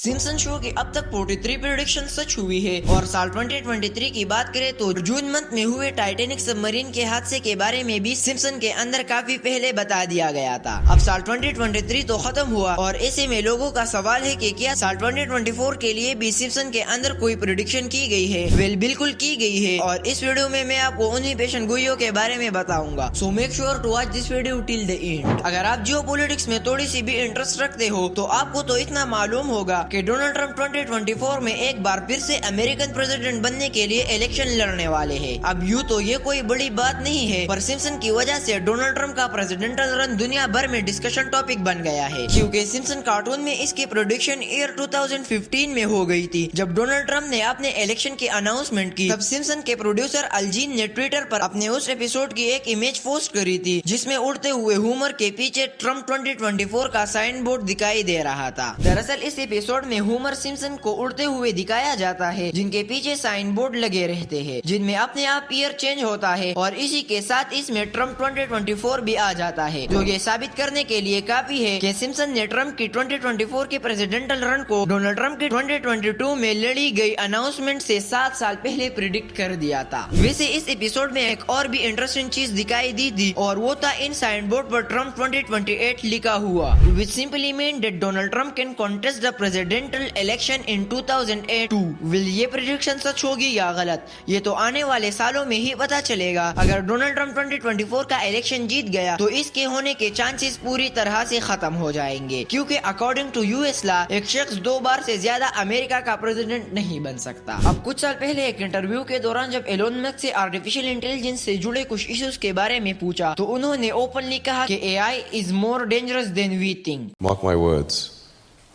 Simpson show की अब तक 43 प्रेडिक्शन सच हुई है और साल 2023 की बात करें तो जून मंथ में हुए टाइटैनिक सबमरीन के हादसे के बारे में भी सिम्पसन के अंदर काफी पहले बता दिया गया था। अब साल 2023 तो खत्म हुआ और ऐसे में लोगों का सवाल है कि क्या साल 2024 के लिए भी सिम्पसन के अंदर कोई प्रेडिक्शन की गई है? वेल बिल्कुल की गई है और इस वीडियो में मैं आपको उन्हीं पेशन गोइयों के बारे में बताऊंगा। So make sure to watch this video till the end. अगर आप जियोपॉलिटिक्स में थोड़ी सी भी इंटरेस्ट रखते हो तो आपको तो इतना मालूम होगा कि डोनाल्ड ट्रंप 2024 में एक बार फिर से अमेरिकन प्रेसिडेंट बनने के लिए इलेक्शन लड़ने वाले हैं। अब यूँ तो ये कोई बड़ी बात नहीं है, पर सिम्पसन की वजह से डोनाल्ड ट्रंप का प्रेसिडेंटल रन दुनिया भर में डिस्कशन टॉपिक बन गया है, क्योंकि सिम्पसन कार्टून में इसकी प्रोडक्शन ईयर 2015 में हो गई थी। जब डोनाल्ड ट्रंप ने अपने इलेक्शन की अनाउंसमेंट की, तब सिम्पसन के प्रोड्यूसर अल्जीन ने ट्विटर पर अपने उस एपिसोड की एक इमेज पोस्ट करी थी, जिसमें उड़ते हुए होमर के पीछे ट्रंप 2024 का साइन बोर्ड दिखाई दे रहा था। दरअसल इस एपिसोड में होमर सिम्पसन को उड़ते हुए दिखाया जाता है, जिनके पीछे साइन बोर्ड लगे रहते हैं, जिनमें अपने आप ईयर चेंज होता है और इसी के साथ इसमें ट्रंप 2024 भी आ जाता है, जो ये साबित करने के लिए काफी है कि सिम्पसन ने ट्रंप की 2024 के प्रेसिडेंटल रन को डोनाल्ड ट्रंप की 2022 में लड़ी गई अनाउंसमेंट से 7 साल पहले प्रिडिक्ट कर दिया था। वैसे इस एपिसोड में एक और भी इंटरेस्टिंग चीज दिखाई दी थी और वो था इन साइन बोर्ड पर ट्रंप 2028 लिखा हुआ, which simply meant that Donald Trump can contest the presidential election in 2008 too। Will ये प्रेडिक्शन सच होगी या गलत, ये तो आने वाले सालों में ही पता चलेगा। अगर डोनाल्ड ट्रंप 2024 का इलेक्शन जीत गया तो इसके होने के चांसेस पूरी तरह से खत्म हो जाएंगे, क्योंकि अकॉर्डिंग टू यूएस लॉ एक शख्स 2 बार से ज्यादा अमेरिका का प्रेसिडेंट नहीं बन सकता। अब कुछ साल पहले एक इंटरव्यू के दौरान जब एलोन मस्क से आर्टिफिशियल इंटेलिजेंस से जुड़े कुछ इश्यूज के बारे में पूछा तो उन्होंने ओपनली कहा कि AI is more dangerous than we think। Mark my words,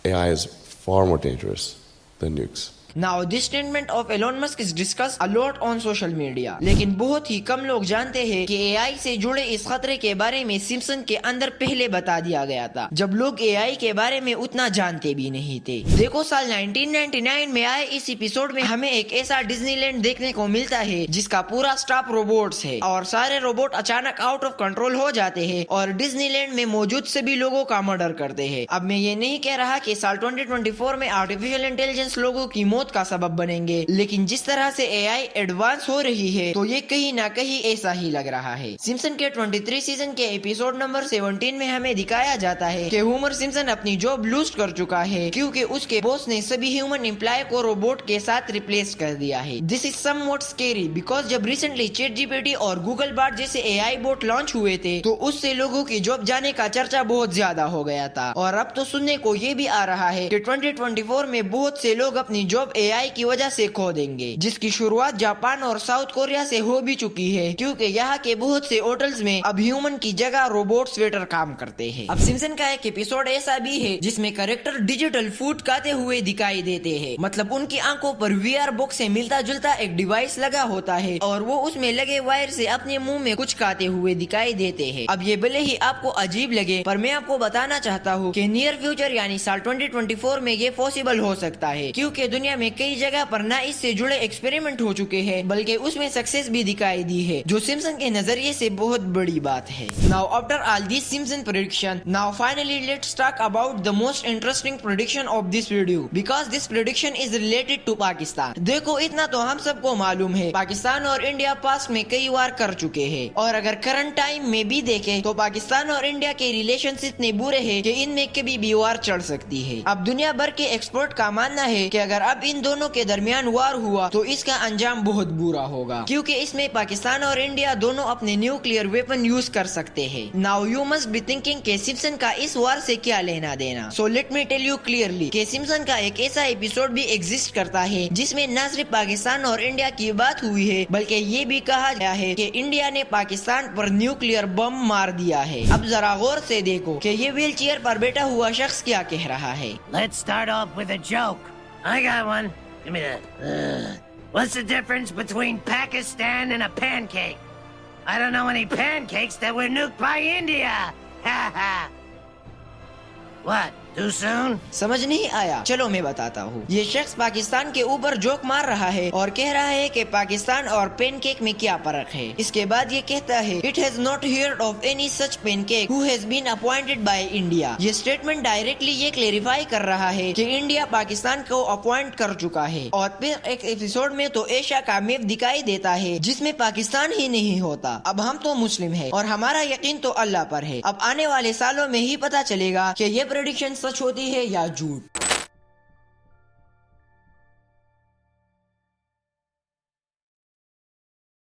AI is far more dangerous than nukes। Now this statement of Elon Musk is discussed a lot on social media, लेकिन बहुत ही कम लोग जानते हैं कि AI से जुड़े इस खतरे के बारे में सिम्पसन के अंदर पहले बता दिया गया था, जब लोग AI के बारे में उतना जानते भी नहीं थे। देखो साल 1999 में आए इस एपिसोड में हमें एक ऐसा डिज्नीलैंड देखने को मिलता है जिसका पूरा स्टाफ रोबोट्स है और सारे रोबोट अचानक आउट ऑफ कंट्रोल हो जाते हैं और डिज्नीलैंड में मौजूद सभी लोगों का मर्डर करते हैं। अब मैं ये नहीं कह रहा कि साल 2024 में आर्टिफिशियल इंटेलिजेंस लोगों की मौत का सबब बनेंगे, लेकिन जिस तरह से AI एडवांस हो रही है तो ये कहीं ना कहीं ऐसा ही लग रहा है। सिम्पसन के 23 सीजन के एपिसोड नंबर 17 में हमें दिखाया जाता है कि होमर सिम्पसन अपनी जॉब लूज कर चुका है, क्योंकि उसके बॉस ने सभी ह्यूमन एम्प्लॉय को रोबोट के साथ रिप्लेस कर दिया है। This is somewhat scary because जब रिसेंटली ChatGPT और गूगल बार्ड जैसे AI बोट लॉन्च हुए थे तो उससे लोगों की जॉब जाने का चर्चा बहुत ज्यादा हो गया था और अब तो सुनने को ये भी आ रहा है कि 2024 में बहुत से लोग अपनी जॉब AI की वजह से खो देंगे, जिसकी शुरुआत जापान और साउथ कोरिया से हो भी चुकी है, क्योंकि यहाँ के बहुत से होटल्स में अब ह्यूमन की जगह रोबोट्स वेटर काम करते हैं। अब सिम्पसन का एक एपिसोड ऐसा भी है जिसमें कैरेक्टर डिजिटल फूड खाते हुए दिखाई देते हैं, मतलब उनकी आंखों पर VR बॉक्स से मिलता जुलता एक डिवाइस लगा होता है और वो उसमें लगे वायर से अपने मुंह में कुछ खाते हुए दिखाई देते हैं। अब ये भले ही आपको अजीब लगे, पर मैं आपको बताना चाहता हूँ कि नियर फ्यूचर यानी साल 2024 में ये पॉसिबल हो सकता है, क्योंकि दुनिया में कई जगह पर ना इससे जुड़े एक्सपेरिमेंट हो चुके हैं बल्कि उसमें सक्सेस भी दिखाई दी है, जो सिम्पसन के नजरिए से बहुत बड़ी बात है। Now after all this Simpson prediction, now finally let's talk about the most interesting prediction of this video, because this prediction is related to Pakistan. देखो इतना तो हम सबको मालूम है, पाकिस्तान और इंडिया पास्ट में कई बार कर चुके हैं और अगर करंट टाइम में भी देखें तो पाकिस्तान और इंडिया के रिलेशन इतने बुरे हैं कि इनमें कभी भी वार चढ़ सकती है। अब दुनिया भर के एक्सपर्ट का मानना है कि अगर अब इन दोनों के दरमियान वार हुआ तो इसका अंजाम बहुत बुरा होगा, क्योंकि इसमें पाकिस्तान और इंडिया दोनों अपने न्यूक्लियर वेपन यूज कर सकते हैं। Now you must be thinking कि सिम्पसन का इस वार से क्या लेना देना। So let me tell you clearly कि सिम्पसन का एक ऐसा एपिसोड भी एग्जिस्ट करता है जिसमें न सिर्फ पाकिस्तान और इंडिया की बात हुई है, बल्कि ये भी कहा गया है कि इंडिया ने पाकिस्तान पर न्यूक्लियर बम मार दिया है। अब जरा गौर से देखो कि ये व्हील चेयर पर बैठा हुआ शख्स क्या कह रहा है। Let's start off with a joke. I got one. Give me that. What's the difference between Pakistan and a pancake? I don't know any pancakes that were nuked by India. Ha ha. What? Too soon? समझ नहीं आया? चलो मैं बताता हूँ। ये शख्स पाकिस्तान के ऊपर जोक मार रहा है और कह रहा है कि पाकिस्तान और पैनकेक में क्या फर्क है। इसके बाद ये कहता है it has not heard of any such pancake who has been appointed by India. ये स्टेटमेंट डायरेक्टली ये क्लेरिफाई कर रहा है कि इंडिया पाकिस्तान को अपॉइंट कर चुका है। और फिर एक एपिसोड में तो एशिया का मैप दिखाई देता है जिसमें पाकिस्तान ही नहीं होता। अब हम तो मुस्लिम है और हमारा यकीन तो अल्लाह पर है। अब आने वाले सालों में ही पता चलेगा कि ये प्रेडिक्शन सच होती है या झूठ।